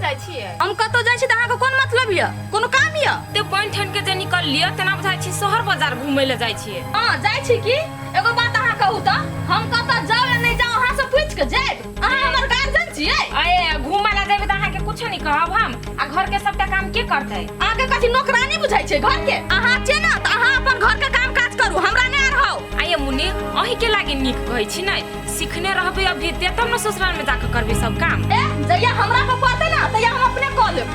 जाय छियै? हम कतो जाय छी त अहाँ के कोन मतलब य? कोनो काम य? ते पाइन ठन के जे निकल लिया तना बुझाय छी शहर बाजार घुमै ले जाय छियै। हां जाय छी की? एगो बात अहाँ कहू त हम कतो जाओ या नहीं जाओ अहाँ से पूछ के जाय। अहाँ हमर गार्जियन छियै। अये घुमै ले जेबै त अहाँ के कुछ नहीं कहब हम। आ घर के सबटा काम के करतै? अहाँ के कथि नौकरानी बुझाय छै घर के? अहाँ छियै ना त अहाँ अपन घर के काम काज करू, हमरा नै रहौ। आये मुन्नी अही के लागे नीक कहै छी नै। सीखने रहबै अभी ते तब न ससुराल में जाके करबै सब काम। ए जइया हमरा के पड़तै ना तइया हम अपने क लेब।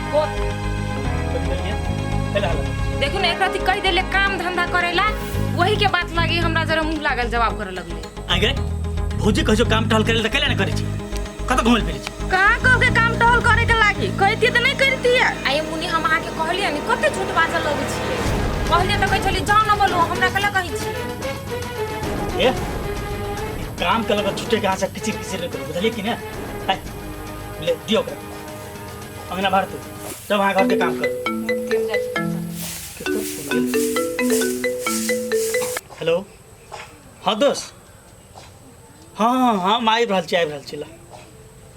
देखू ना एक राती कह देले काम धंधा करेला वही के बात लागी हमरा जरा मुंह लागल जवाब करे लगले। आगे भौजी कहै काम टहल करे त कैला न करै छी? कत घुमल फिरै छी? कहाँ कह के काम टहल करे के लागी कहती त नहीं करती है। आये मुन्नी हम आके कहलिए नि कते झूठ बाजल लगै छियै। कहलिए त कहै छली जाओ न बोलो हमरा कला कहै छी। ए काम के लगा छुटे के से किसी किसी रे बुझलिए कि ना? हाय ले दियो कर अंगना बाहर तू जब वहां घर के काम कर। हेलो हाँ दोस्त हाँ हाँ हाँ हम आबि रहल छी ला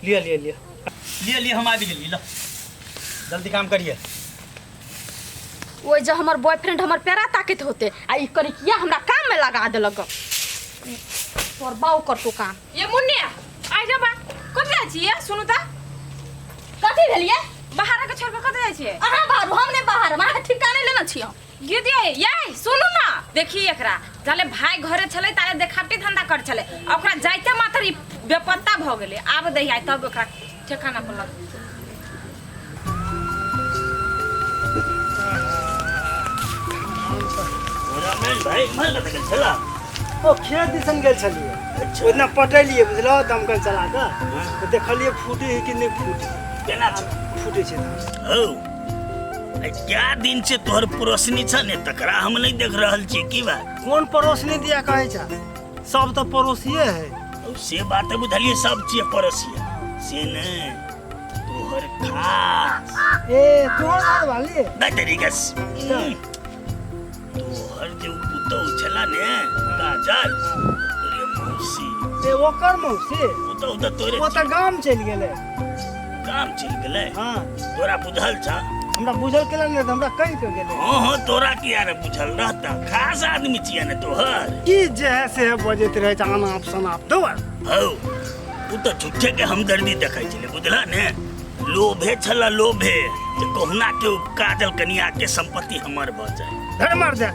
लिया हम आबि गेली ला जल्दी काम करिए। ओइ जो हमर बॉयफ्रेंड हमर पैरा ताकत होते आ ई करी किया हमरा काम में लगा देलक। तोर बाऊ कर तो काम। ये मुन्नी आइ जा बा कत जाय छियै? सुनु त कथि भेलिए? बाहर के छोड़ के कत जाय छियै? अहाँ बाहर हम ने बाहर हमरा ठिकाने लेना छियो। गिर दिए ये सुनु ना देखी एकरा जाले भाई घरे छले ताले देखावटी धंधा कर छले ओकरा जाइते मात्र ई बेपत्ता भ गेले। आब दही आइ तब ओकरा ठेकाना पर लग। भाई मन लग चला ओ खेत दिसन गेल छलिए ओतना पटेलिए बुझलो दमकल चला के देखलिए फूटे है कि नहीं फूटे केना फूटे छे। ओ क्या दिन से तोहर पड़ोसनी छ ने तकरा हम नहीं देख रहल छी की बात? कौन पड़ोसनी दिया कहे छ? सब तो पड़ोसिए है। ओ से बात बुझलिए सब चीज पड़ोसिए से ने तोहर खास ए तोहर घर वाली ना तरीका तोहर जो पुतो छला ने काजल रे मौसी ए ओकर मौसी पुतो त तोरे ओ त गाम चल गेले। काम चल गेले? हां तोरा बुझल छ? हमरा बुझल केला ने हमरा कहि के गेले। हां तोरा किया रे बुझल रहता खास आदमी छिया ने तोहर की जे से बजैत रहे छ आना ऑप्शन आप दो हौ उ त झूठे के हमदर्दी देखै छले बुझला ने लोभे छला लोभे जे कहुना के काजल कनिया के संपत्ति हमर भ जाए। धर मार दे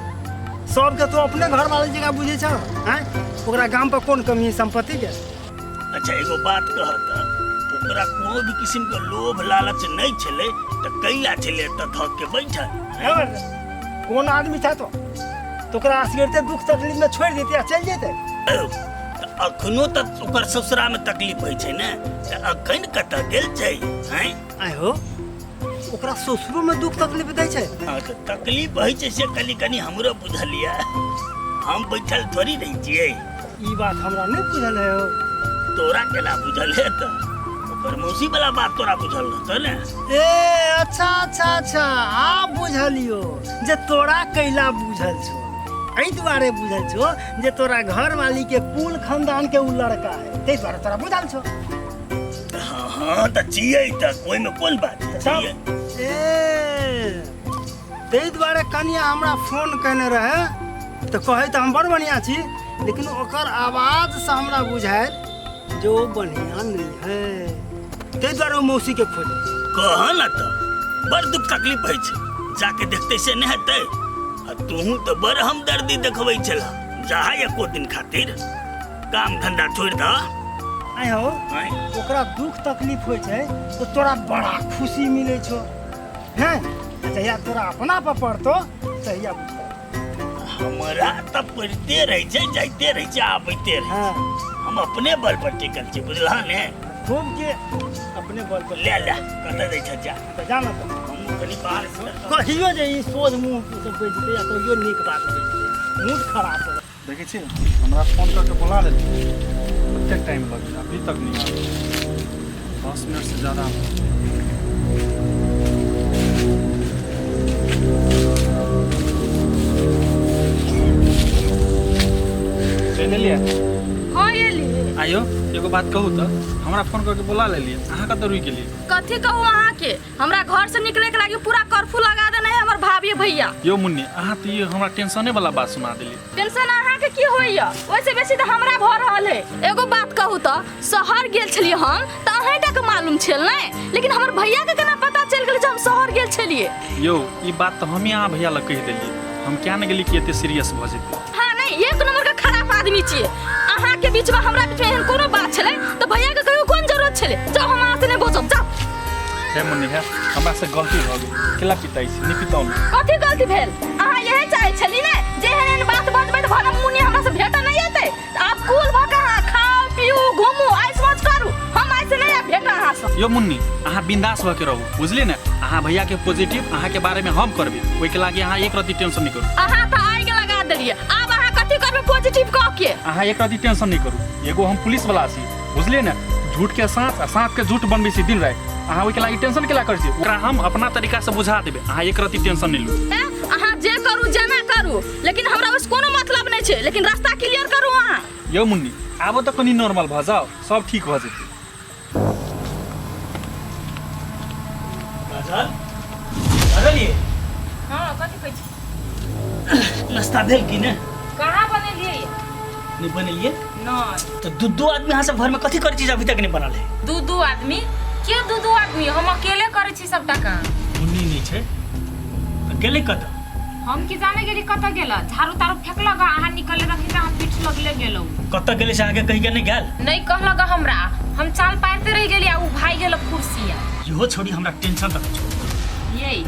सब के तो अपने घर वाले जगह बुझे छ हैं ओकरा गाम पर कौन कमी संपत्ति के? अच्छा एगो बात कहत ओकरा कोनो भी किस्म के लोभ लालच नहीं छले त कैला छले त धक के बैठल कौन आदमी था तो तोकरा असगरते दुख तकलीफ में छोड़ देते चल जेते। अखनो त ओकर ससुरा में तकलीफ होई छै ने त अखन कत गेल छै हैं? आय हो ओकरा ससुरो में दुख तकलीफ दै छै। हां त तकलीफ होई छै से कनी हमरो बुझलिया हम बैठल थोड़ी रही छियै। ई बात हमरा नहीं बुझल है हो। तोरा केला बुझल है त ओकर मौसी वाला बात तोरा बुझल रहत ने? ए अच्छा आ बुझलियो जे तोरा कैला बुझल छो एई दुआरे बुझल छो जे तोरा घर वाली के कुल खानदान के उ लड़का है ते द्वारा तोरा बुझल छो। हां त छियै त कोई में कोन बात छियै? ए ते द्वारे कनिया हमरा फोन करने रहे तो कहे त हम बड़ बढ़िया छी लेकिन ओकर आवाज से हमरा बुझायल जो बढ़िया नहीं है ते द्वारे मौसी के खोजे कह न त बड़ दुख तकलीफ है छै जाके देखते से नहीं हेतै। तू तो बड़ हमदर्दी देखबै छला जहा एको दिन खातिर काम धंधा छोड़ द। आय हो ओकरा दुख तकलीफ होय छै तो तोरा बड़ा खुशी मिले छो हैं जहिया तोरा अपना पर पड़तो तहिया हमरा त पड़ते रह छै जाइते रह छै आबैते रह हम अपने बल पर टिकल छी बुझला ने खूब के अपने बल पर ले कत दै छ जा त जाना त हम कनी बाहर से कहियो जे ई सोच मुंह से बैठ जेतै या कहियो नीक बात बैठ जेतै मूड खराब हो देखै छी हमरा फोन करके बुला लेते कते टाइम लग गया अभी तक नहीं आया 10 मिनट से ज़्यादा। ले लिया हां ये लिए आयो एगो बात कहू तो हमरा फोन करके बुला ले लिए अहाँ कत रुक गेलिए? कथी कहूँ अहाँ के हमरा घर से निकले के लागी पूरा कर्फ्यू लगा देना है हमर भाभी भैया। यो मुन्नी अहाँ तो ये हमरा टेंशने वाला बात सुना दिली। टेंशन अहाँ के की होइया वैसे बेसी तो हमरा भ रहल है। एगो बात कहू तो शहर गेल छलिए हम त अहाँ के मालूम छल नै, लेकिन हमर भैया के केना पता चल गेल जे हम शहर गेल छलिए। यो ई बात तो हम यहाँ भैया लग कह देलिए, हम क्या न गेली कि एते सीरियस भ जेतै। हां नहीं एक नंबर का खराब आदमी छिए अहाँ के बीच में हमरा बीच में एहन कोनो बात छले तो भैया के कहियो कोन जरूरत छले। जाओ हम अहाँ से नहीं बोझब जाओ। हे मुन्नी है हमरा से गलती भ गेल, केला पिताई से नहीं पिताऊ। कथी गलती भेल अहाँ यही चाहे छली ने जे एहन बात बजबै त भला मुन्नी हमरा से भेटा नहीं आते। आप कूल भ के खाओ पियो घुमू ऐस मौज करू, हम ऐसे नहीं भेटा अहाँ से। यो मुन्नी अहाँ बिंदास भ के रहू बुझली ना। अहाँ भैया के पॉजिटिव अहाँ के बारे में हम करबे, ओइ के लागी अहाँ एक रति टेंशन नहीं करू। अहाँ त आइ के लगा देलिए अब अहाँ कथी करबे पॉजिटिव क के। अहाँ एक रति टेंशन नहीं करू, एगो हम पुलिस वाला छी बुझलिए ना। झूठ के साथ आ साथ के झूठ बनबे छी दिन रात। अहाँ ओइ के लागी टेंशन केला करै छी, ओकरा हम अपना तरीका से बुझा देबे। अहाँ एक रति टेंशन नहीं लू। अहाँ जे करू जेना करू लेकिन हमरा उस कोनो मतलब नहीं छै, लेकिन रास्ता क्लियर करू अहाँ। यो मुन्नी आब त कनी नॉर्मल भ जाओ, सब ठीक भ जेतै। काजल काजल ये हां कथी कहै छी नाश्ता भेल कि ने? कहाँ बनेलिए नहीं बनेलिए नहीं तो दू आदमी यहाँ सब घर में कथी करे चीज अभी तक नहीं बनल है? दू आदमी के दू आदमी हम अकेले करे छी सबटा काम। मुन्नी नहीं छे गेले कत? हम की जाने गेली कत गेला झाड़ू तारू फेकलक अहाँ निकले रखी त हम पीठ लगले गेलौ। कत गेले से आगे कहीं के नहीं गेल? नहीं कहलक हमरा हम चाल पारते रह गेली आ उ भाई गेल कुर्सिया। इहो छोड़ी हमरा टेंशन तक छोड़। यही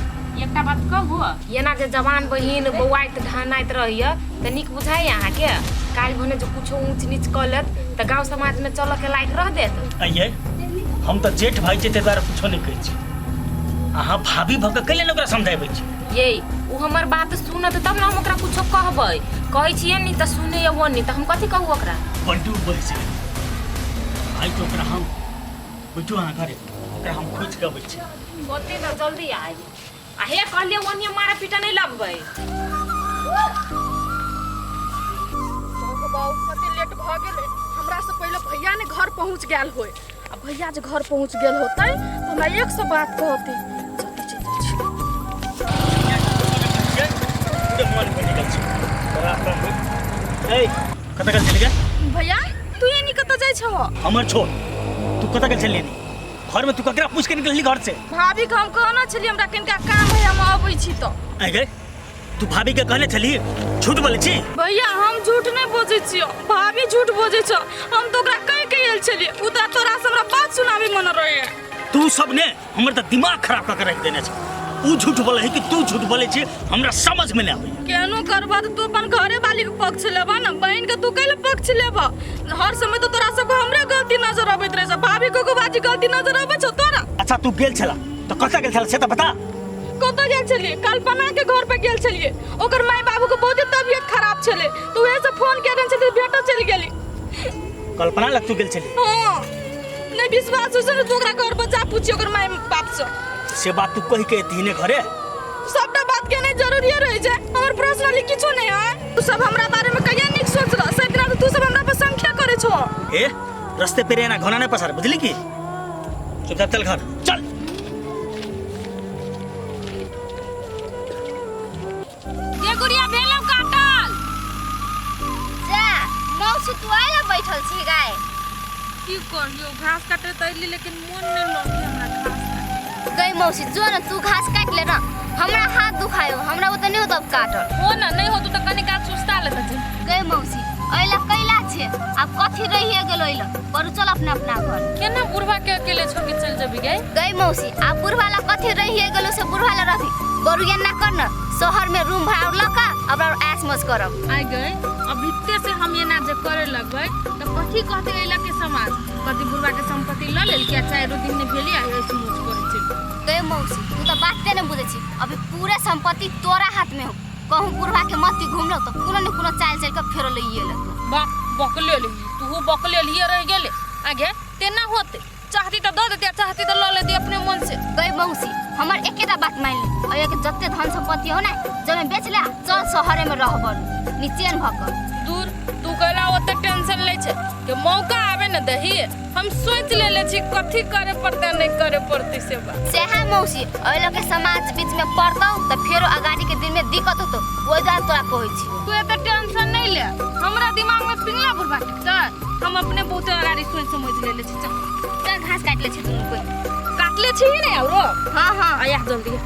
एकटा बात कहू एना जे जवान बहिन बौआइत ढानाइत रहिए त निक बुझाइ अहाँ के काल भने जो कुछो ऊंच नीच क लेत त गांव समाज में चल के लायक रह देत। आइए हम तो जेठ भाई छै ते द्वारा कुछो नहीं कहै छी। अहाँ भाभी भक कैले न ओकरा समझाबै छी? यही उ हमर बात सुनत तब न हम ओकरा कुछो कहबै, कहै छिए नि त सुने या वो नि त हम कथि कहू ओकरा। बंटू बोलै छै भाई तो ओकरा हम बुझू अहाँ घरे ओकरा हम खोज के अबै छी। ओते त जल्दी आइ आ हे कहलिए ओनिए मारा पीटा नहीं लगबै। बाबू कते लेट भ गेलै, हमरा से पहले भैया ने घर पहुंच गेल होय। अब भैया जे घर पहुंच गेल होतै तो हमरा 100 बात कहते। पूरे मन में निकल छी रास्ता में। ए कत गेल चली गे? भैया तू ये निकत जाय छौ? हमर छोड़ तू कत गेल चली? घर में तू ककरा पूछ के निकलली घर से? भाभी के हम कहना छली हमरा किनका काम है हम आबै छी त। आ गए तू भाभी के कहले छली झूठ बोले छी? भैया हम झूठ नहीं बोझे छी, भाभी झूठ बोझे छ। हम तो ओकरा कह के आयल छली उ त तोरा से हमरा बात सुनाबी मन रहे। तू सब ने हमर त दिमाग खराब क के रख देने छ। उ झूठ बोले है कि तू झूठ बोले छी हमरा समझ में नहीं आवे। केनो करबा तू अपन घरे वाली के पक्ष लेबा ना, बहन के तू कैले पक्ष लेबा। हर समय तो तोरा सब हमरे गलती नजर आबैत रहे छ, भाभी को बाजी गलती नजर आबै छ तोरा। अच्छा तू गेल छला तो कत गेल छला से तो बता। कत गेल छलिए? कल्पना के घर पे गेल छलिए, ओकर माय बाबू के बहुत तबियत खराब छले तो वही से फोन के देन छलिए बेटा चल गेली। कल्पना लग तू गेल छली? हां नहीं विश्वास हो से तू ओकरा घर पर जा पूछी ओकर माय बाप से बात तू कहि के दीने घरे सबटा बात के नहीं जरूरी रह जाए। हमर पर्सनली किछो नहीं है, तू सब हमरा बारे में कहिया निक सोच रहा सब दिन तू सब हमरा पर संख्या करे छो। ए रास्ते पे रहना घोना नहीं पसार बुझली की? चुपचाप चल घर चल। ये गुड़िया भेलौ काटल जा मौसी तू आइला बैठल छी गाय। की करियो घास काटे तैली लेकिन मन नहीं लगे हमरा घास काटे। गई मौसी जो न तू घास काट ले ना, हमरा हाथ दुखायो, हमरा ओत नहीं होत अब काटल। हो ना नहीं हो तो कनी काट सुस्ता लेत छी। गई मौसी अइला कैला छे अब कथि रहिए गेल अइला पर चल अपना अपना घर। केना बुढ़वा के अकेले छोड़ के चल जबी गई? गई मौसी अब बुढ़वाला कथि रहिए गेलो से बुढ़वाला रही बरुया ना करना शहर में रूम भाड़ा लका अब ऐश मौज करब। आई गए अब इत्ते से हम ये ना जे करे लगबै तो कथि कहते एला के समाज कथि बुढ़वा के संपत्ति ल लेल क्या चाहे दिन ने भेली आ ऐसे मुझ करे छी। गई मौसी तू तो बात नहीं बुझे छी, अभी पूरे संपत्ति तोरा हाथ में हो। कहूं बुढ़वा के मत घूमलो तो कोनो न कोनो चाल चल के फेरो लइए ले। बा बकले ली तू बकले लिए रह गेले आगे तेना होते चाहती तो दे देती चाहती तो ल लेती अपने मन से। गई मौसी हमर एकेटा बात मान ले और एक जत्ते धन संपत्ति हो ना जमे बेच ले चल शहर में रहबल निचेन भक। दूर तू कहला ओते टेंशन ले छे के मौका आवे न दही दही हम सोच लेले छी कथी करे पड़ते नहीं करे पड़ते से बात सेहा मौसी ओइ लोग के समाज बीच में पड़तौ त फेरो अगाड़ी के दिन में दिक्कत होतो ओइ जा तोरा कहै छी तू एते टेंशन नहीं ले हमरा दिमाग में पिंगला बुढ़वा चल हम अपने बहुत अगाड़ी सोच समझ लेले छी चल चल घास काट ले छी दुनु कोई काट ले छी नहीं औरो हां हां आया जल्दी